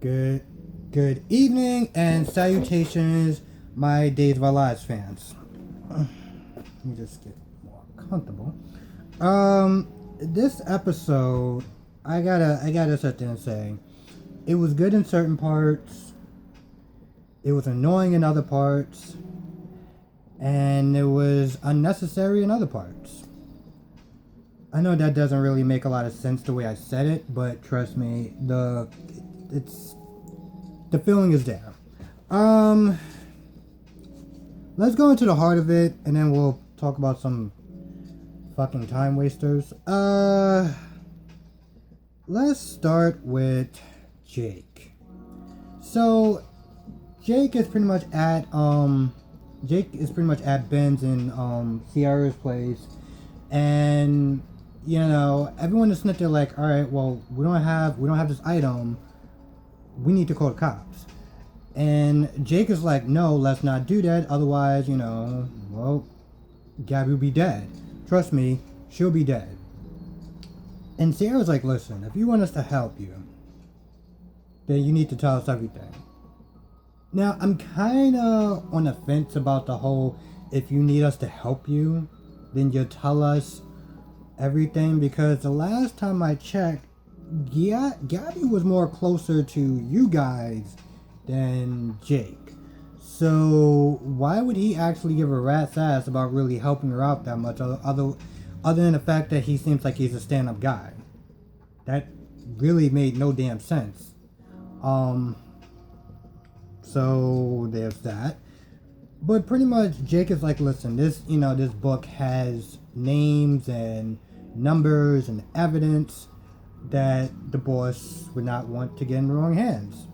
Good, good evening and salutations, my Days of Our Lives fans. Let me just get more comfortable. This episode, I gotta sit there and say, it was good in certain parts, it was annoying in other parts, and it was unnecessary in other parts. I know that doesn't really make a lot of sense the way I said it, but trust me, the feeling is there. Let's go into the heart of it, and then we'll talk about some fucking time wasters. Let's start with Jake. So, Jake is pretty much at Ben's and Sierra's place, and you know, everyone is sitting there like, all right, well, we don't have this item. We need to call the cops. And Jake is like, no, let's not do that. Otherwise, you know, well, Gabby will be dead. Trust me, she'll be dead. And Sierra's like, listen, if you want us to help you, then you need to tell us everything. Now, I'm kind of on the fence about the whole, if you need us to help you, then you tell us everything, because the last time I checked, Gabby was more closer to you guys than Jake. So why would he actually give a rat's ass about really helping her out that much, other than the fact that he seems like he's a stand-up guy? That really made no damn sense. So there's that. But pretty much Jake is like, listen, this book has names and numbers and evidence that the boss would not want to get in the wrong hands.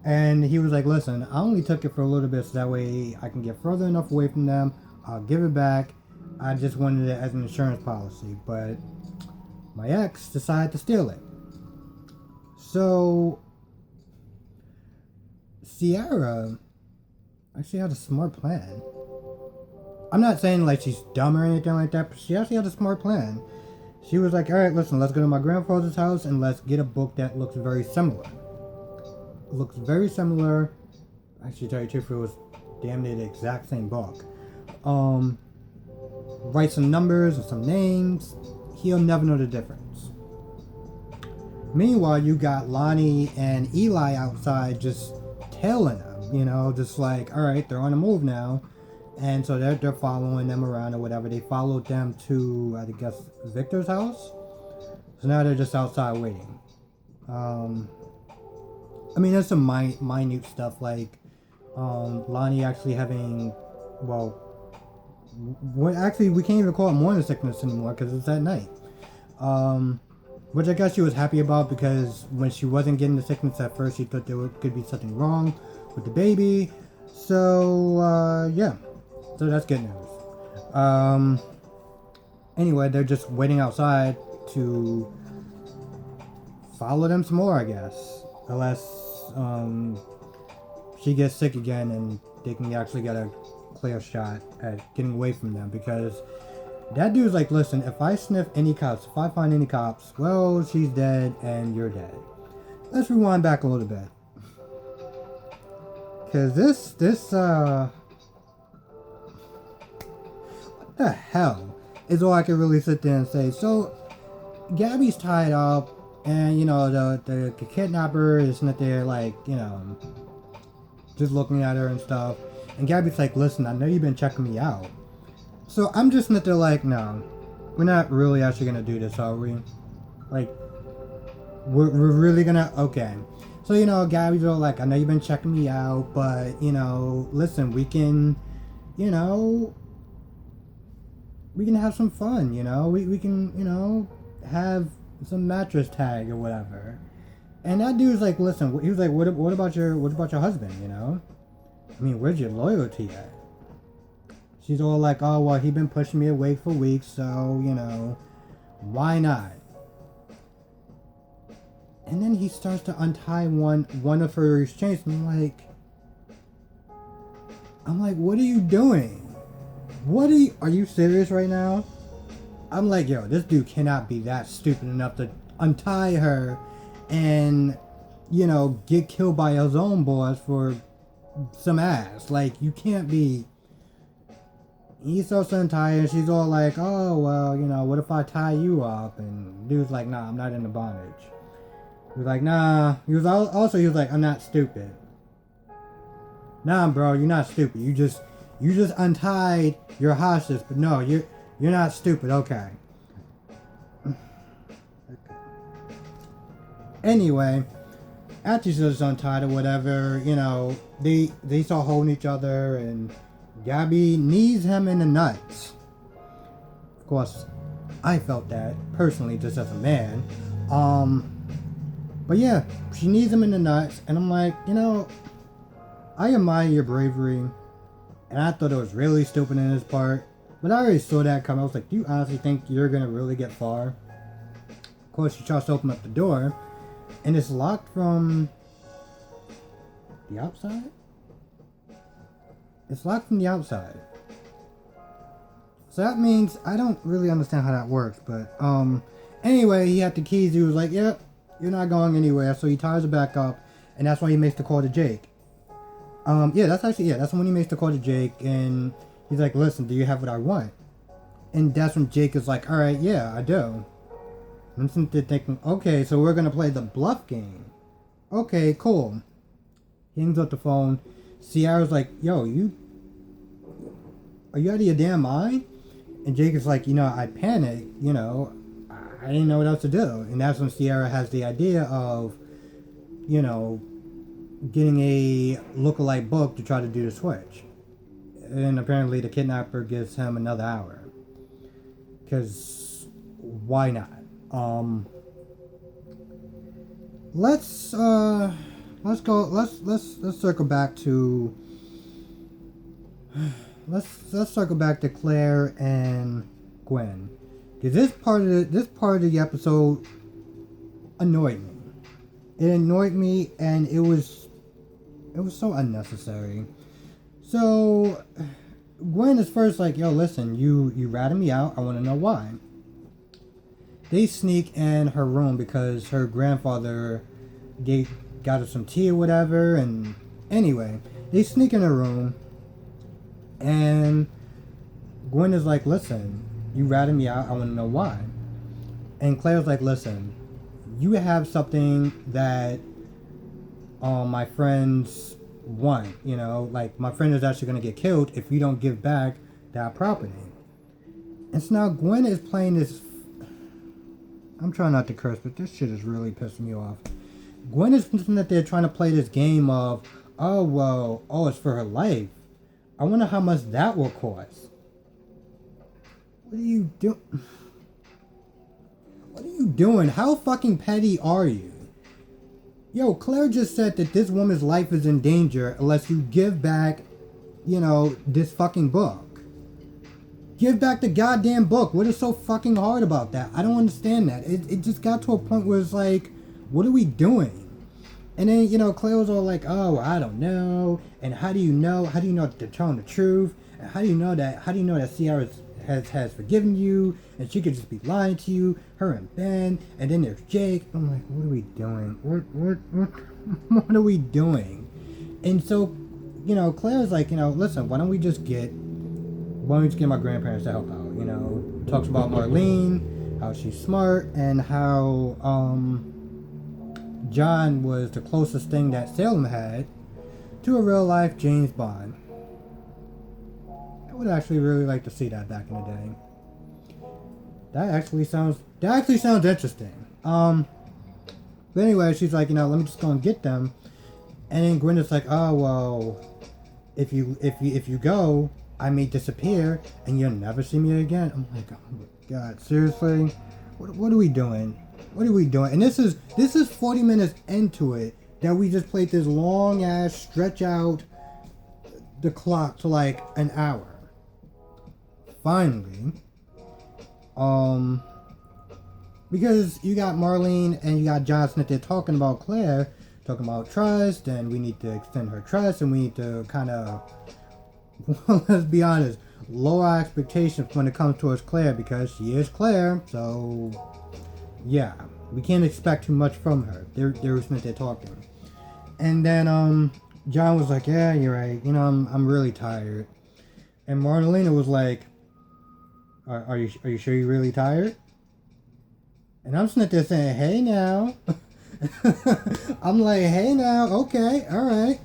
And he was like, listen, I only took it for a little bit so that way I can get further enough away from them. I'll give it back. I just wanted it as an insurance policy. But my ex decided to steal it. So Sierra actually had a smart plan. I'm not saying like she's dumb or anything like that, but she actually had a smart plan. She was like, alright, listen, let's go to my grandfather's house and let's get a book that looks very similar. Actually, to tell you the truth, it was damn near the exact same book. Write some numbers and some names. He'll never know the difference. Meanwhile, you got Lonnie and Eli outside just tailing them, you know, just like, alright, they're on the move now. And so they're following them around or whatever. They followed them to, I guess, Victor's house. So now they're just outside waiting. I mean, there's some minute stuff like Lonnie actually having, actually we can't even call it morning sickness anymore because it's at night. Which I guess she was happy about, because when she wasn't getting the sickness at first, she thought there could be something wrong with the baby. So, yeah. So that's good news. Anyway, they're just waiting outside to follow them some more, I guess. Unless she gets sick again and they can actually get a clear shot at getting away from them. Because that dude's like, listen, if I sniff any cops, if I find any cops, well, she's dead and you're dead. Let's rewind back a little bit. Because this what the hell is all I can really sit there and say. So Gabby's tied up, and you know the kidnapper is not there, like, you know, just looking at her and stuff. And Gabby's like, listen, I know you've been checking me out. So I'm just not there like, no, we're not really actually gonna do this, are we? Like, we're really gonna, okay. So, you know, Gabby's all like, I know you've been checking me out, but, you know, listen, we can, you know, we can have some fun, you know? We can, you know, have some mattress tag or whatever. And that dude's like, listen, he was like, what about your husband, you know? I mean, where's your loyalty at? She's all like, oh, well, he's been pushing me away for weeks, so, you know, why not? And then he starts to untie one of her restraints, and I'm like, what are you doing? Are you serious right now? I'm like, yo, this dude cannot be that stupid enough to untie her and get killed by his own boss for some ass. Like, you can't be. He's so tired, and she's all like, oh, well, what if I tie you up? And dude's like, nah, I'm not into bondage. He was like, nah. He was like, I'm not stupid. Nah, bro, you're not stupid. You just untied your hostage, but no, you're not stupid. Okay. Anyway, after she was untied or whatever, they start holding each other, and Gabby knees him in the nuts. Of course, I felt that personally, just as a man. But yeah, she knees him in the nuts, and I'm like, I admire your bravery, and I thought it was really stupid in his part, but I already saw that coming. I was like, do you honestly think you're gonna really get far? Of course, she tries to open up the door, and it's locked from the outside? It's locked from the outside. So that means, I don't really understand how that works, but, anyway, he had the keys. He was like, yep, you're not going anywhere. So he ties it back up, and that's why he makes the call to Jake. That's when he makes the call to Jake, and he's like, listen, do you have what I want? And that's when Jake is like, alright, yeah, I do. And since they're thinking, okay, so we're gonna play the bluff game. Okay, cool. He hangs up the phone. Sierra's like, yo, are you out of your damn mind? And Jake is like, I panicked, I didn't know what else to do. And that's when Sierra has the idea of, getting a lookalike book to try to do the switch. And apparently the kidnapper gives him another hour. Because why not? Let's circle back to let's circle back to Claire and Gwen. Because this part of the episode annoyed me. It annoyed me, and it was so unnecessary. So Gwen is first like, yo, listen, you ratted me out. I want to know why. They sneak in her room because her grandfather got her some tea or whatever. And anyway, they sneak in her room, and Gwen is like, listen, you ratted me out. I want to know why. And Claire's like, listen, you have something that my friends want, like my friend is actually going to get killed if you don't give back that property. And so now Gwen is playing this, I'm trying not to curse, but this shit is really pissing me off. Gwen is thinking that they're trying to play this game of, it's for her life. I wonder how much that will cost. What are you doing? What are you doing? How fucking petty are you? Yo, Claire just said that this woman's life is in danger unless you give back, this fucking book. Give back the goddamn book. What is so fucking hard about that? I don't understand that. It just got to a point where it's like, what are we doing? And then, Claire was all like, oh, I don't know. And how do you know? How do you know they're telling the truth? And how do you know that Sierra has forgiven you, and she could just be lying to you, her and Ben, and then there's Jake. I'm like, what are we doing? What are we doing? And so, Claire's like, listen, why don't we just get my grandparents to help out? Talks about Marlene, how she's smart, and how John was the closest thing that Salem had to a real life James Bond. I would actually really like to see that back in the day. That actually sounds interesting. But anyway, she's like, let me just go and get them. And then Gwenda's like, oh well, if you go, I may disappear and you'll never see me again. I'm like, oh my god, seriously? What are we doing? What are we doing? And this is 40 minutes into it that we just played this long ass stretch out the clock to like an hour. Finally. Because you got Marlene and you got Johnson that they're talking about Claire, talking about trust, and we need to extend her trust, and we need to kind of, well, let's be honest, lower our expectations when it comes towards Claire, because she is Claire, so, yeah. We can't expect too much from her. They were sitting there talking. And then John was like, yeah, you're right. You know, I'm really tired. And Marlena was like, are you sure you're really tired? And I'm sitting there saying, hey now. I'm like, hey now, okay, all right.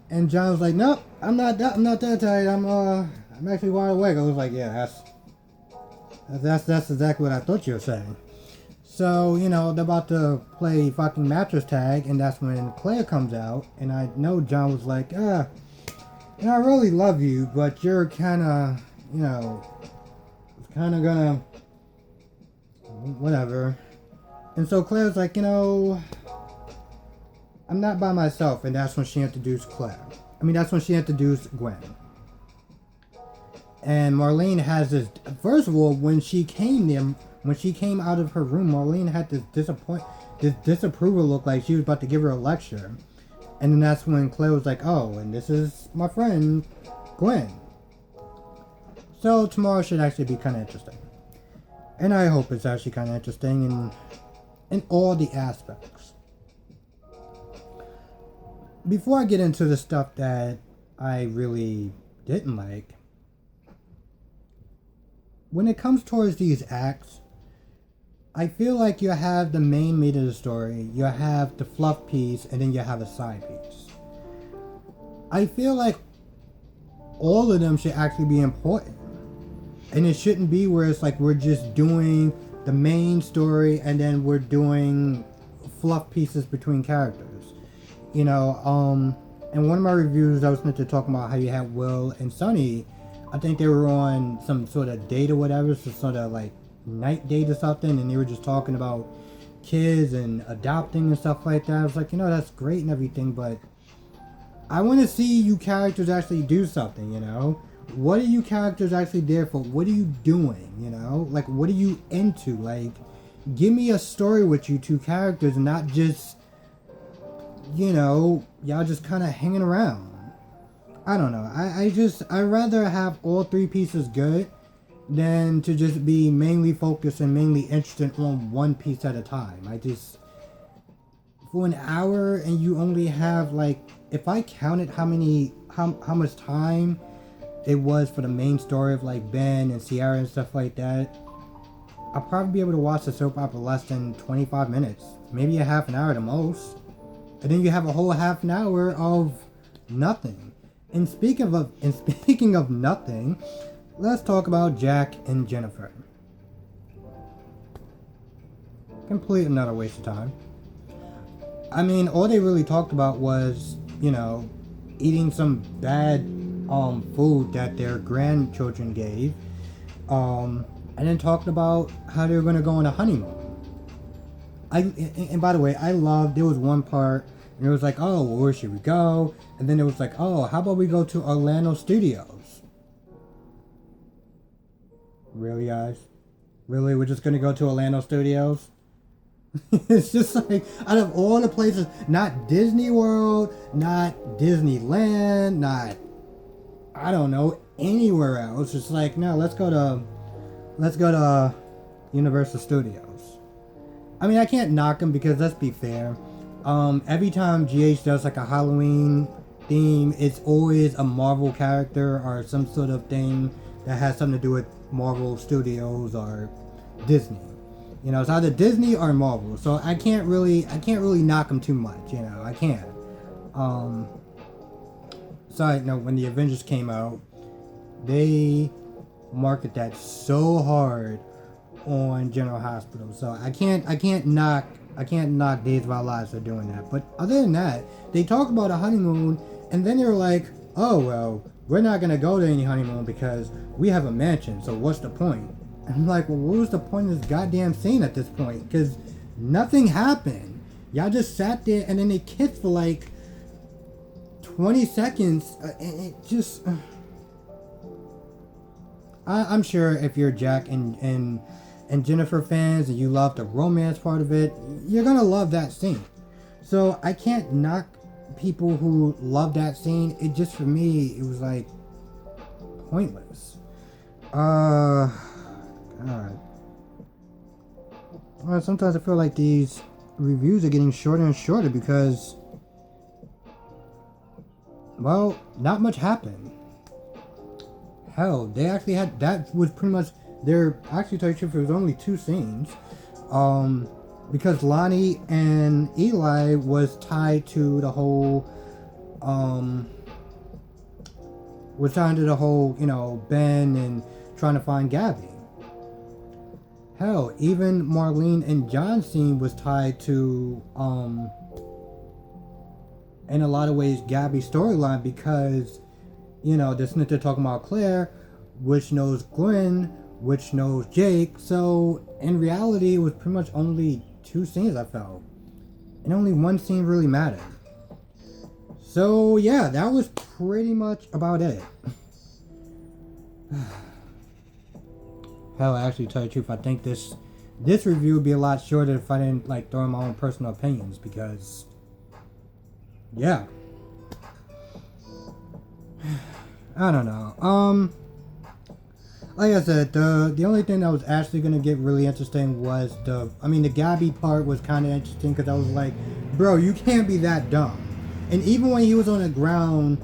And John was like, nope, I'm not that tired. I'm actually wide awake. I was like, yeah, that's exactly what I thought you were saying. So, you know, they're about to play fucking mattress tag, and that's when Claire comes out, and I know John was like, you know, I really love you, but you're kind of, you know, kind of gonna, whatever. And so Claire's like, you know, I'm not by myself, and that's when she introduced Claire. I mean, that's when she introduced Gwen. And Marlene has this, first of all, when she came out of her room, Marlene had this disapproval look like she was about to give her a lecture. And then that's when Claire was like, oh, and this is my friend, Gwen. So tomorrow should actually be kind of interesting. And I hope it's actually kind of interesting in all the aspects. Before I get into the stuff that I really didn't like, when it comes towards these acts, I feel like you have the main meat of the story, you have the fluff piece, and then you have a side piece. I feel like all of them should actually be important. And it shouldn't be where it's like we're just doing the main story and then we're doing fluff pieces between characters. You know, in one of my reviews I was meant to talk about how you had Will and Sunny. I think they were on some sort of date or whatever, some sort of like night date or something, and they were just talking about kids and adopting and stuff like that. I was like, you know, that's great and everything, but I want to see you characters actually do something, you know? What are you characters actually there for? What are you doing, you know? Like, what are you into? Like, give me a story with you two characters and not just, you know, y'all just kind of hanging around. I don't know. I'd rather have all three pieces good than to just be mainly focused and mainly interested on one piece at a time. For an hour and you only have like, if I counted how much time it was for the main story of like Ben and Sierra and stuff like that, I'll probably be able to watch the soap opera less than 25 minutes, maybe a half an hour at the most. And then you have a whole half an hour of nothing. And speaking of nothing, let's talk about Jack and Jennifer. Complete another waste of time. I mean, all they really talked about was, you know, eating some bad food that their grandchildren gave, and then talking about how they were going to go on a honeymoon. And by the way, I loved, there was one part, and it was like, oh, well, where should we go? And then it was like, oh, how about we go to Orlando Studios? Really, guys? Really? We're just going to go to Orlando Studios? It's just like, out of all the places, not Disney World, not Disneyland, not, I don't know, anywhere else. It's like, no, let's go to Universal Studios. I mean, I can't knock them because, let's be fair, every time GH does like a Halloween theme, it's always a Marvel character or some sort of thing that has something to do with Marvel Studios or Disney. You know, it's either Disney or Marvel, so I can't really knock them too much. You know, I can't. Side note: when the Avengers came out, they market that so hard on General Hospital, so I can't knock Days of Our Lives for doing that. But other than that, they talk about a honeymoon, and then they were like, oh well, we're not gonna go to any honeymoon because we have a mansion. So what's the point? And I'm like, well, what was the point of this goddamn scene at this point? Because nothing happened. Y'all just sat there and then they kissed for like 20 seconds. And it just... I'm sure if you're Jack and Jennifer fans and you love the romance part of it, you're going to love that scene. So I can't knock people who love that scene. It just, for me, it was like pointless. God. Sometimes I feel like these reviews are getting shorter and shorter because, well, not much happened. Hell, they actually had, that was pretty much, they're actually, tell you the truth, it was only 2 scenes. Because Lonnie and Eli was tied to the whole, you know, Ben and trying to find Gabby. Hell, even Marlene and John's scene was tied to, in a lot of ways, Gabby's storyline because, you know, they're talking about Claire, which knows Gwen, which knows Jake. So, in reality, it was pretty much only 2 scenes, I felt. And only 1 scene really mattered. So, yeah, that was pretty much about it. Hell, actually, to tell you the truth, I think this review would be a lot shorter if I didn't, like, throw in my own personal opinions, because, yeah. I don't know. Like I said, the only thing that was actually gonna get really interesting was the Gabby part was kind of interesting because I was like, bro, you can't be that dumb. And even when he was on the ground,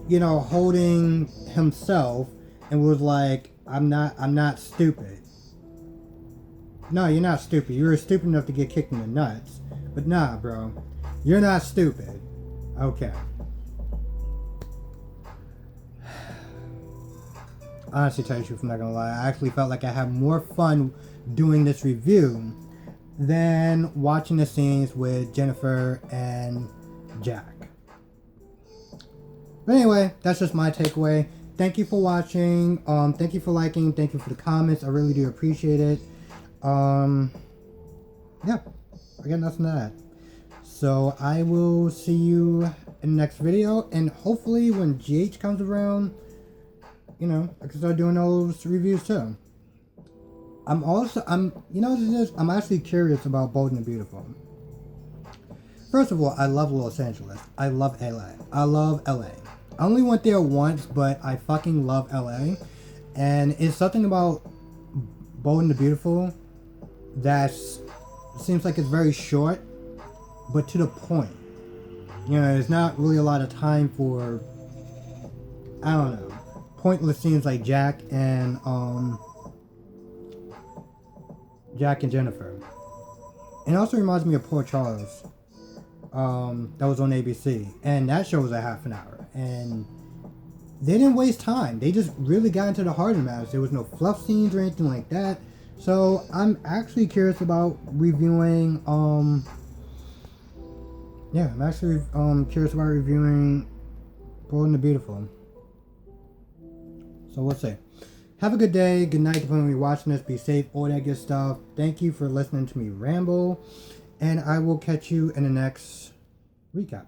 you know, holding himself and was like, I'm not stupid. No, you're not stupid. You were stupid enough to get kicked in the nuts. But nah, bro. You're not stupid. Okay. Honestly, tell you the truth, I'm not gonna lie. I actually felt like I had more fun doing this review than watching the scenes with Jennifer and Jack. But anyway, that's just my takeaway. Thank you for watching. Thank you for liking. Thank you for the comments. I really do appreciate it. Yeah, I got nothing to add. So I will see you in the next video, and hopefully when GH comes around, you know, I can start doing those reviews too. I'm actually curious about Bold and the Beautiful. First of all, I love Los Angeles. I love LA. I love LA. I only went there once, but I fucking love LA. And it's something about Bold and the Beautiful that seems like it's very short, but to the point. You know, there's not really a lot of time for, I don't know, pointless scenes like Jack and Jennifer. And it also reminds me of Port Charles. That was on ABC, and that show was a half an hour, and they didn't waste time. They just really got into the heart of the matters. There was no fluff scenes or anything like that. So I'm actually curious about reviewing. I'm actually curious about reviewing Bold and the Beautiful. So we'll see. Have a good day, good night, depending on when you're watching this. Be safe, all that good stuff. Thank you for listening to me ramble. And I will catch you in the next recap.